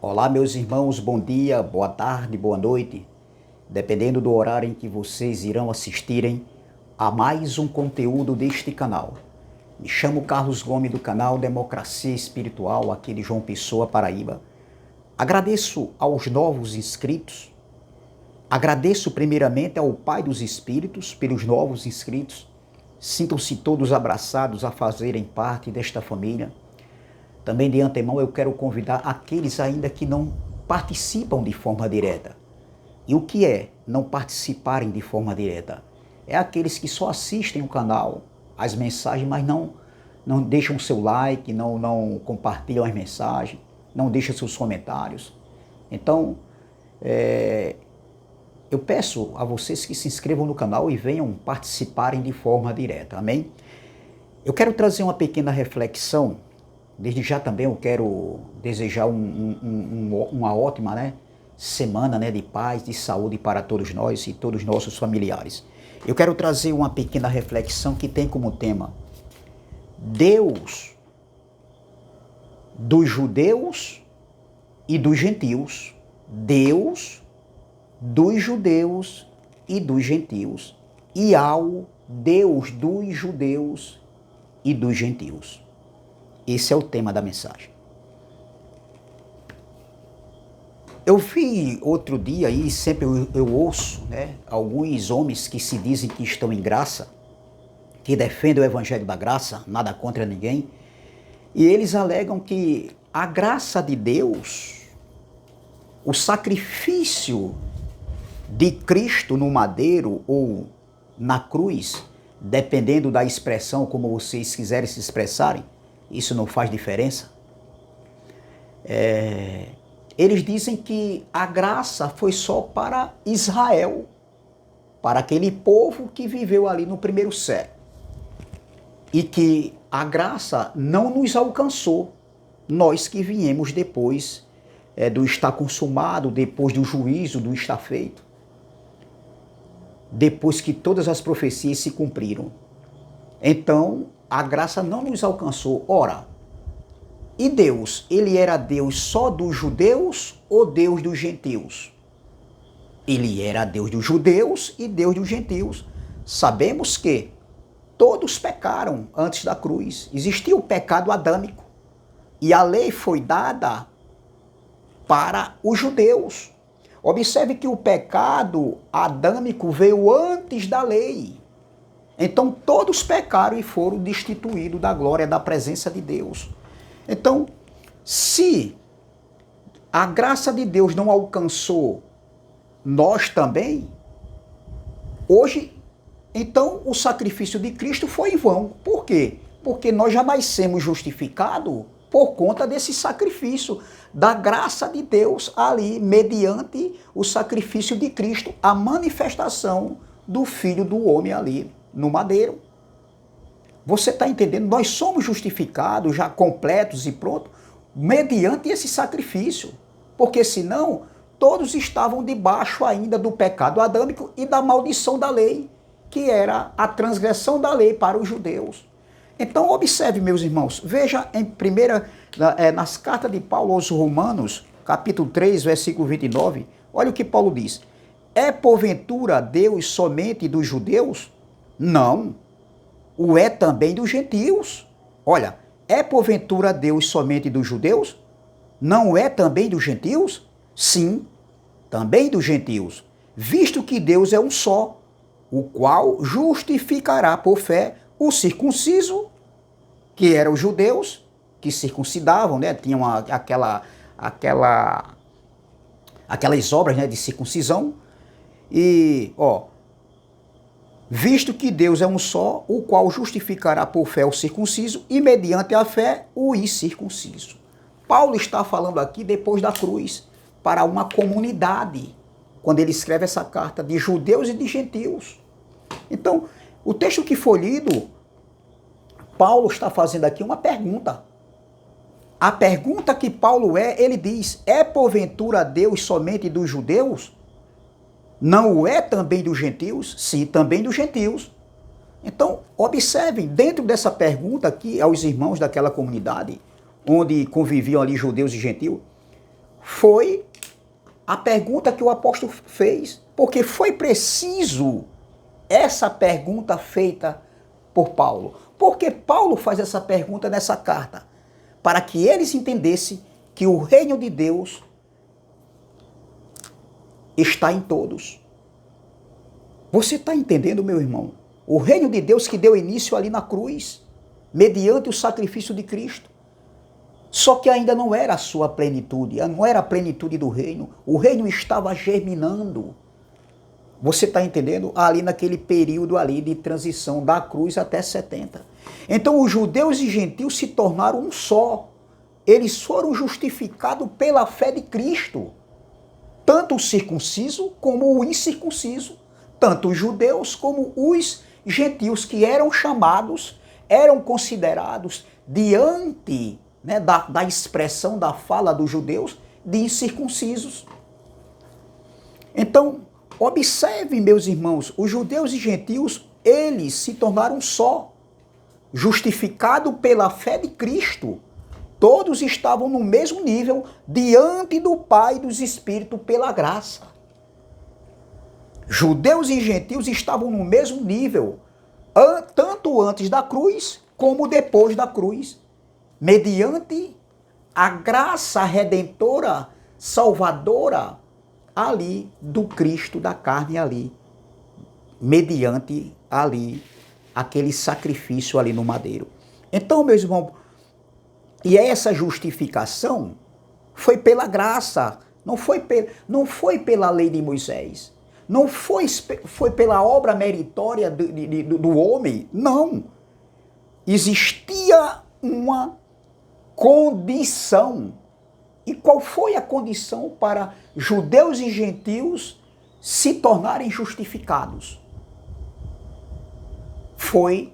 Olá, meus irmãos, bom dia, boa tarde, boa noite, dependendo do horário em que vocês irão assistirem a mais um conteúdo deste canal. Me chamo Carlos Gomes do canal Democracia Espiritual, aqui de João Pessoa, Paraíba. Agradeço aos novos inscritos, agradeço primeiramente ao Pai dos Espíritos pelos novos inscritos. Sintam-se todos abraçados a fazerem parte desta família. Também de antemão eu quero convidar aqueles ainda que não participam de forma direta. E o que é não participarem de forma direta? É aqueles que só assistem o canal, as mensagens, mas não deixam seu like, não compartilham as mensagens, não deixam seus comentários. Então, eu peço a vocês que se inscrevam no canal e venham participarem de forma direta, amém? Eu quero trazer uma pequena reflexão. Desde já também eu quero desejar uma ótima semana de paz, de saúde para todos nós e todos os nossos familiares. Eu quero trazer uma pequena reflexão que tem como tema Deus dos judeus e dos gentios. Deus dos judeus e dos gentios. E ao Deus dos judeus e dos gentios. Esse é o tema da mensagem. Eu vi outro dia, e sempre eu ouço, alguns homens que se dizem que estão em graça, que defendem o evangelho da graça, nada contra ninguém, e eles alegam que a graça de Deus, o sacrifício de Cristo no madeiro ou na cruz, dependendo da expressão como vocês quiserem se expressarem, isso não faz diferença. Eles dizem que a graça foi só para Israel, para aquele povo que viveu ali no primeiro século. E que a graça não nos alcançou, nós que viemos depois do estar consumado, depois do juízo, do estar feito. Depois que todas as profecias se cumpriram. Então, a graça não nos alcançou. Ora, e Deus? Ele era Deus só dos judeus ou Deus dos gentios? Ele era Deus dos judeus e Deus dos gentios. Sabemos que todos pecaram antes da cruz. Existia o pecado adâmico. E a lei foi dada para os judeus. Observe que o pecado adâmico veio antes da lei. Então todos pecaram e foram destituídos da glória da presença de Deus. Então, se a graça de Deus não alcançou nós também, hoje, então o sacrifício de Cristo foi em vão. Por quê? Porque nós já nascemos justificados por conta desse sacrifício, da graça de Deus ali, mediante o sacrifício de Cristo, a manifestação do Filho do Homem ali no madeiro. Você está entendendo? Nós somos justificados, já completos e prontos, mediante esse sacrifício. Porque senão, todos estavam debaixo ainda do pecado adâmico e da maldição da lei, que era a transgressão da lei para os judeus. Então, observe, meus irmãos, veja nas cartas de Paulo aos Romanos, capítulo 3, versículo 29, olha o que Paulo diz. É porventura Deus somente dos judeus? Não, o é também dos gentios. Olha, é porventura Deus somente dos judeus? Não é também dos gentios? Sim, também dos gentios, visto que Deus é um só, o qual justificará por fé o circunciso, que eram os judeus, que circuncidavam, tinham aquelas obras de circuncisão, e, visto que Deus é um só, o qual justificará por fé o circunciso e mediante a fé o incircunciso. Paulo está falando aqui depois da cruz para uma comunidade, quando ele escreve essa carta de judeus e de gentios. Então, o texto que foi lido, Paulo está fazendo aqui uma pergunta. A pergunta que Paulo ele diz, é porventura Deus somente dos judeus? Não o é também dos gentios? Sim, também dos gentios. Então, observem, dentro dessa pergunta aqui aos irmãos daquela comunidade, onde conviviam ali judeus e gentios, foi a pergunta que o apóstolo fez, porque foi preciso essa pergunta feita por Paulo. Porque Paulo faz essa pergunta nessa carta? Para que eles entendessem que o reino de Deus está em todos. Você está entendendo, meu irmão? O reino de Deus que deu início ali na cruz, mediante o sacrifício de Cristo. Só que ainda não era a sua plenitude, não era a plenitude do reino. O reino estava germinando. Você está entendendo? Ali naquele período ali de transição da cruz até 70. Então os judeus e gentios se tornaram um só. Eles foram justificados pela fé de Cristo. Tanto o circunciso como o incircunciso. Tanto os judeus como os gentios que eram chamados, eram considerados diante, né, da expressão da fala dos judeus de incircuncisos. Então, observem, meus irmãos, os judeus e gentios, eles se tornaram só, justificados pela fé de Cristo. Todos estavam no mesmo nível diante do Pai e dos Espíritos pela graça. Judeus e gentios estavam no mesmo nível, tanto antes da cruz como depois da cruz, mediante a graça redentora, salvadora, ali do Cristo da carne ali, mediante ali aquele sacrifício ali no madeiro. Então, meus irmãos, e essa justificação foi pela graça, não foi pela lei de Moisés, não foi pela obra meritória do homem, não. Existia uma condição. E qual foi a condição para judeus e gentios se tornarem justificados? Foi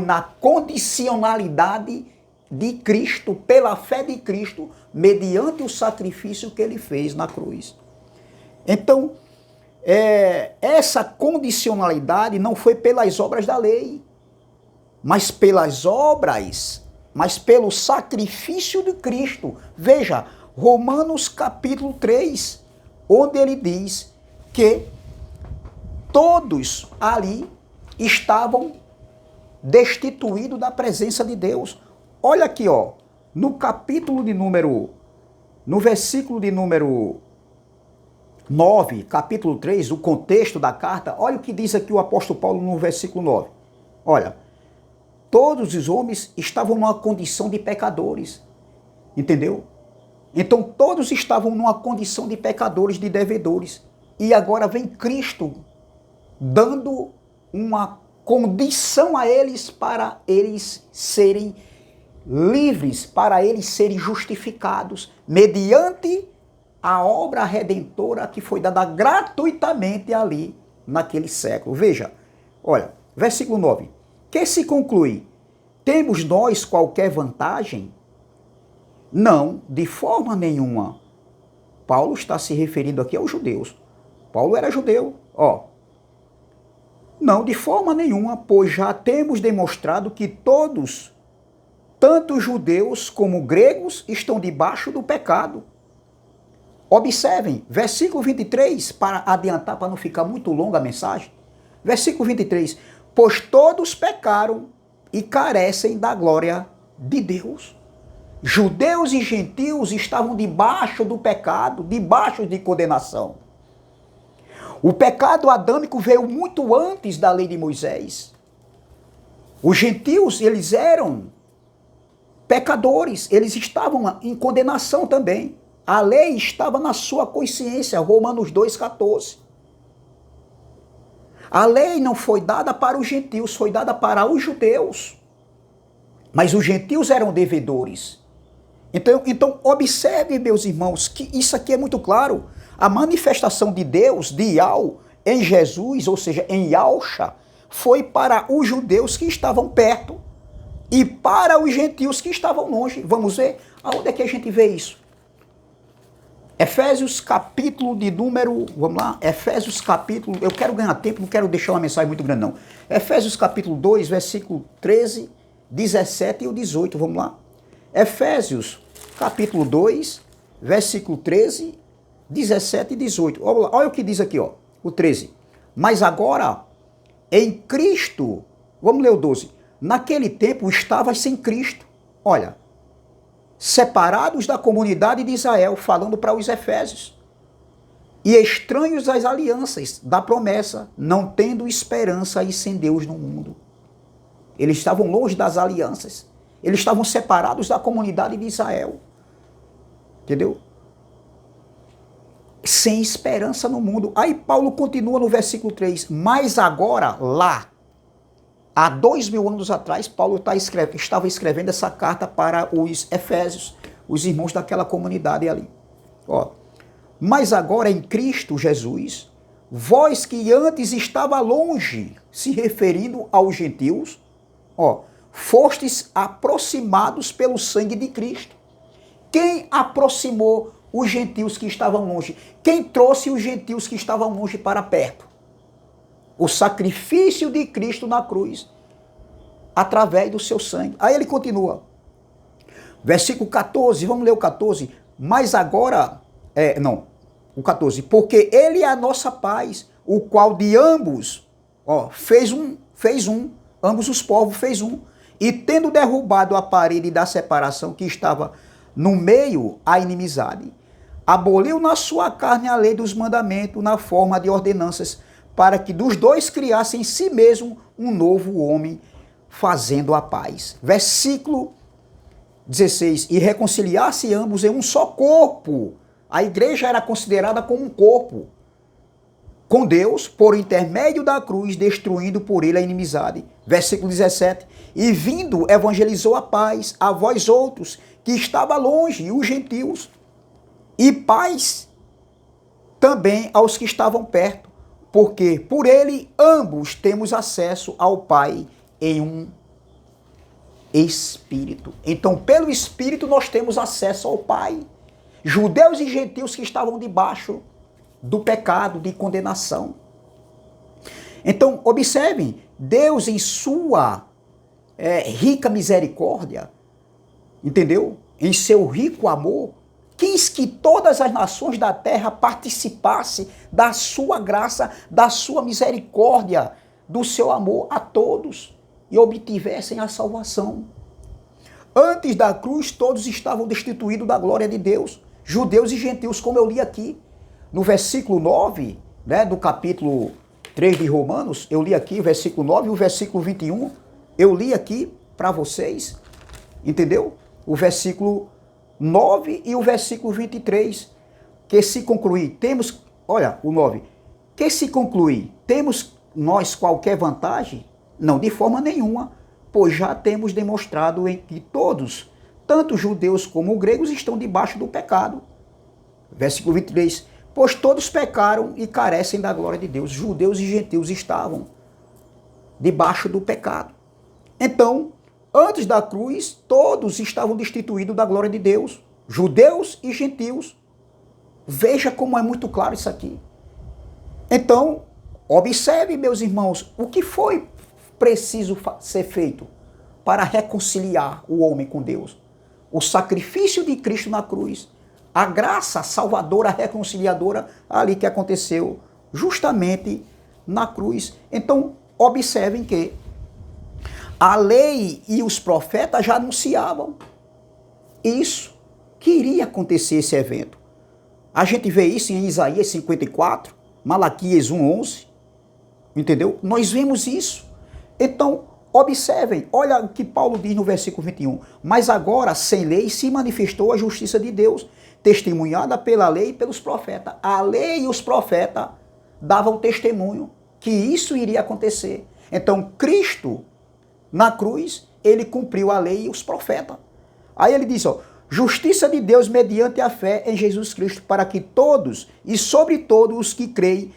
na condicionalidade de Cristo, pela fé de Cristo, mediante o sacrifício que ele fez na cruz. Então, essa condicionalidade não foi pelas obras da lei, mas pelo sacrifício de Cristo. Veja, Romanos capítulo 3, onde ele diz que todos ali estavam destituídos da presença de Deus. Olha aqui, ó, no versículo de número 9, capítulo 3, o contexto da carta, olha o que diz aqui o apóstolo Paulo no versículo 9. Olha, todos os homens estavam numa condição de pecadores, entendeu? Então todos estavam numa condição de pecadores, de devedores. E agora vem Cristo dando uma condição a eles para eles serem livres, para eles serem justificados, mediante a obra redentora que foi dada gratuitamente ali naquele século. Veja, olha, versículo 9. Que se conclui? Temos nós qualquer vantagem? Não, de forma nenhuma. Paulo está se referindo aqui aos judeus. Paulo era judeu, ó. Não, de forma nenhuma, pois já temos demonstrado que todos, tanto judeus como gregos, estão debaixo do pecado. Observem, versículo 23, para adiantar, para não ficar muito longa a mensagem. Versículo 23, pois todos pecaram e carecem da glória de Deus. Judeus e gentios estavam debaixo do pecado, debaixo de condenação. O pecado adâmico veio muito antes da lei de Moisés. Os gentios, eles eram pecadores, eles estavam em condenação também. A lei estava na sua consciência, Romanos 2,14. A lei não foi dada para os gentios, foi dada para os judeus. Mas os gentios eram devedores. Então observe, meus irmãos, que isso aqui é muito claro. A manifestação de Deus, de Yahweh, em Jesus, ou seja, em Yahshua, foi para os judeus que estavam perto e para os gentios que estavam longe. Vamos ver aonde é que a gente vê isso. Efésios capítulo de número, vamos lá, Efésios capítulo, eu quero ganhar tempo, não quero deixar uma mensagem muito grande não. Efésios capítulo 2, versículo 13, 17 e o 18, vamos lá. Efésios capítulo 2, versículo 13, 17 e 18. Olha o que diz aqui, ó, o 13. Mas agora, em Cristo, vamos ler o 12. Naquele tempo estavas sem Cristo. Olha, separados da comunidade de Israel, falando para os efésios, e estranhos às alianças da promessa, não tendo esperança e sem Deus no mundo. Eles estavam longe das alianças. Eles estavam separados da comunidade de Israel. Entendeu? Sem esperança no mundo. Aí Paulo continua no versículo 3. Mas agora, lá, há 2000 anos atrás, Paulo estava escrevendo essa carta para os efésios, os irmãos daquela comunidade ali. Ó, mas agora em Cristo Jesus, vós que antes estava longe, se referindo aos gentios, ó, fostes aproximados pelo sangue de Cristo. Quem aproximou os gentios que estavam longe? Quem trouxe os gentios que estavam longe para perto? O sacrifício de Cristo na cruz, através do seu sangue. Aí ele continua. Versículo 14, vamos ler o 14. Mas agora, o 14. Porque ele é a nossa paz, o qual de ambos, ó, fez um, ambos os povos fez um. E tendo derrubado a parede da separação que estava no meio, a inimizade, aboliu na sua carne a lei dos mandamentos na forma de ordenanças, para que dos dois criassem em si mesmo um novo homem, fazendo a paz. Versículo 16. E reconciliasse ambos em um só corpo. A igreja era considerada como um corpo com Deus, por intermédio da cruz, destruindo por ele a inimizade. Versículo 17. E vindo, evangelizou a paz a vós outros, que estava longe, e os gentios, e paz também aos que estavam perto, porque por ele ambos temos acesso ao Pai em um Espírito. Então, pelo Espírito, nós temos acesso ao Pai. Judeus e gentios que estavam debaixo do pecado, de condenação. Então, observem, Deus em sua rica misericórdia, entendeu? Em seu rico amor, quis que todas as nações da terra participassem da sua graça, da sua misericórdia, do seu amor a todos e obtivessem a salvação. Antes da cruz, todos estavam destituídos da glória de Deus, judeus e gentios, como eu li aqui. No versículo 9, né, do capítulo 3 de Romanos, eu li aqui o versículo 9 e o versículo 21, eu li aqui para vocês, entendeu? O versículo 9 e o versículo 23, que se concluir, temos, olha, o 9, que se concluir, temos nós qualquer vantagem? Não, de forma nenhuma, pois já temos demonstrado em que todos, tanto judeus como gregos, estão debaixo do pecado. Versículo 23, pois todos pecaram e carecem da glória de Deus. Judeus e gentios estavam debaixo do pecado. Então, antes da cruz, todos estavam destituídos da glória de Deus. Judeus e gentios. Veja como é muito claro isso aqui. Então, observe, meus irmãos, o que foi preciso ser feito para reconciliar o homem com Deus. O sacrifício de Cristo na cruz. A graça salvadora, reconciliadora, ali que aconteceu justamente na cruz. Então, observem que a lei e os profetas já anunciavam isso, que iria acontecer esse evento. A gente vê isso em Isaías 54, Malaquias 1:11, entendeu? Nós vemos isso. Então, observem, olha o que Paulo diz no versículo 21. Mas agora, sem lei, se manifestou a justiça de Deus, testemunhada pela lei e pelos profetas. A lei e os profetas davam testemunho que isso iria acontecer. Então, Cristo, na cruz, ele cumpriu a lei e os profetas. Aí ele diz, ó, justiça de Deus mediante a fé em Jesus Cristo, para que todos e sobre todos os que creem,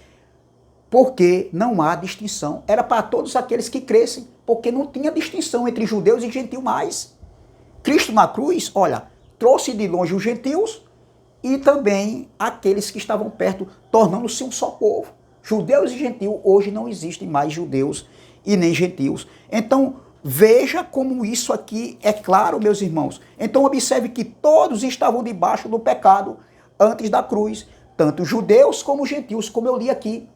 porque não há distinção. Era para todos aqueles que crescem, porque não tinha distinção entre judeus e gentios mais. Cristo na cruz, olha, trouxe de longe os gentios e também aqueles que estavam perto, tornando-se um só povo. Judeus e gentios, hoje não existem mais judeus e nem gentios. Então, Veja como isso aqui é claro, meus irmãos. Então observe que todos estavam debaixo do pecado antes da cruz, tanto judeus como gentios, como eu li aqui.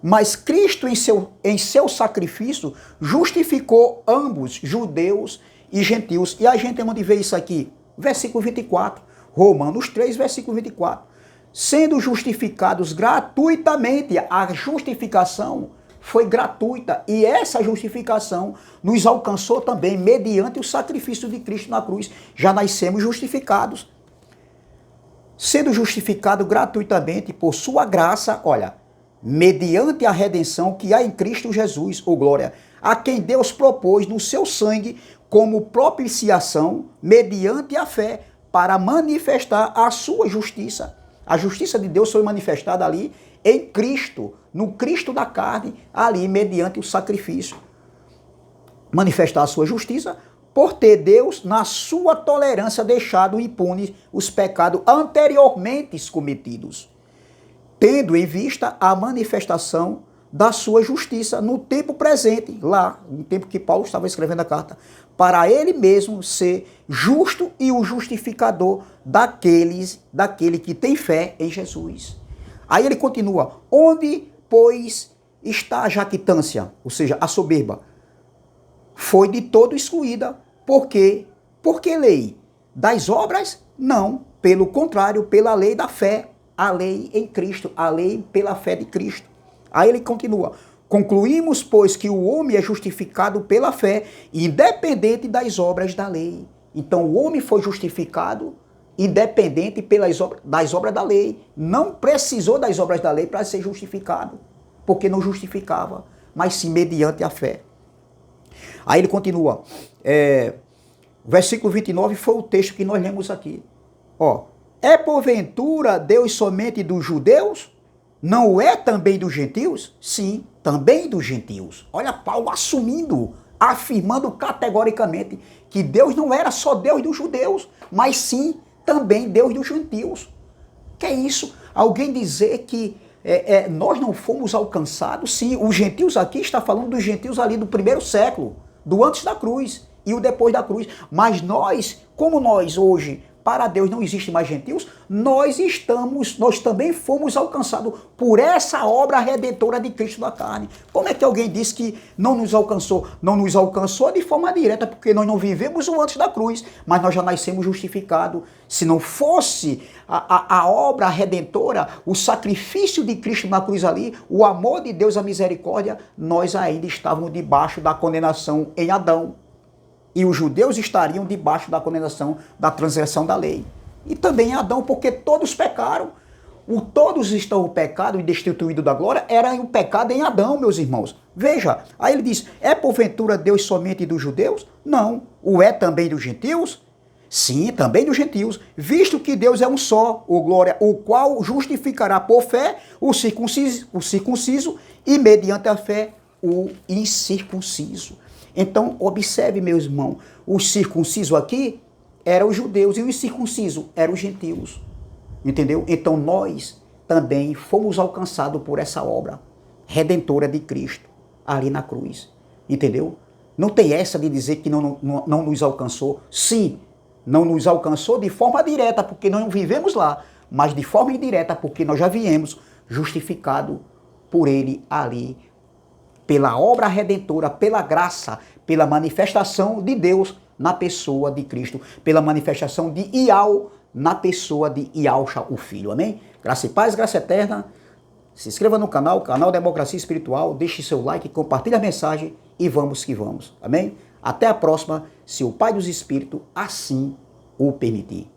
Mas Cristo, em seu sacrifício, justificou ambos, judeus e gentios. E a gente onde vê isso aqui? Versículo 24. Romanos 3, versículo 24. Sendo justificados gratuitamente, a justificação foi gratuita. E essa justificação nos alcançou também mediante o sacrifício de Cristo na cruz. Já nascemos justificados. Sendo justificado gratuitamente por sua graça, olha, mediante a redenção que há em Cristo Jesus, ou glória, a quem Deus propôs no seu sangue como propiciação, mediante a fé, para manifestar a sua justiça. A justiça de Deus foi manifestada ali em Cristo, no Cristo da carne, ali mediante o sacrifício. Manifestar a sua justiça, por ter Deus, na sua tolerância, deixado impunes os pecados anteriormente cometidos, tendo em vista a manifestação da sua justiça no tempo presente, lá, no tempo que Paulo estava escrevendo a carta, para ele mesmo ser justo e o justificador daquele que tem fé em Jesus. Aí ele continua, onde, pois, está a jactância, ou seja, a soberba, foi de todo excluída. Por quê? Porque lei das obras? Não, pelo contrário, pela lei da fé, a lei em Cristo, a lei pela fé de Cristo. Aí ele continua, concluímos, pois, que o homem é justificado pela fé, independente das obras da lei. Então o homem foi justificado independente das obras da lei. Não precisou das obras da lei para ser justificado, porque não justificava, mas sim mediante a fé. Aí ele continua, versículo 29 foi o texto que nós lemos aqui. Ó, é porventura Deus somente dos judeus? Não é também dos gentios? Sim, também dos gentios. Olha Paulo assumindo, afirmando categoricamente que Deus não era só Deus dos judeus, mas sim também Deus dos gentios. Que é isso? Alguém dizer que nós não fomos alcançados? Sim, os gentios aqui está falando dos gentios ali do primeiro século, do antes da cruz e o depois da cruz. Mas nós, como nós hoje, para Deus não existe mais gentios, nós também fomos alcançados por essa obra redentora de Cristo da carne. Como é que alguém diz que não nos alcançou? Não nos alcançou de forma direta, porque nós não vivemos o antes da cruz, mas nós já nascemos justificados. Se não fosse a obra redentora, o sacrifício de Cristo na cruz ali, o amor de Deus, a misericórdia, nós ainda estávamos debaixo da condenação em Adão. E os judeus estariam debaixo da condenação da transgressão da lei. E também em Adão, porque todos pecaram. Todos estão o pecado e destituído da glória, era o pecado em Adão, meus irmãos. Veja, aí ele diz, é porventura Deus somente dos judeus? Não. O é também dos gentios? Sim, também dos gentios. Visto que Deus é um só, o glória, o qual justificará por fé o circunciso e mediante a fé o incircunciso. Então, observe, meus irmãos, o circunciso aqui eram os judeus e o incircunciso eram os gentios. Entendeu? Então, nós também fomos alcançados por essa obra redentora de Cristo, ali na cruz. Entendeu? Não tem essa de dizer que não nos alcançou. Sim, não nos alcançou de forma direta, porque nós não vivemos lá, mas de forma indireta, porque nós já viemos justificado por ele ali, pela obra redentora, pela graça, pela manifestação de Deus na pessoa de Cristo, pela manifestação de Iau na pessoa de Iausha, o Filho. Amém? Graça e paz, graça eterna. Se inscreva no canal Democracia Espiritual, deixe seu like, compartilhe a mensagem e vamos que vamos. Amém? Até a próxima, se o Pai dos Espíritos assim o permitir.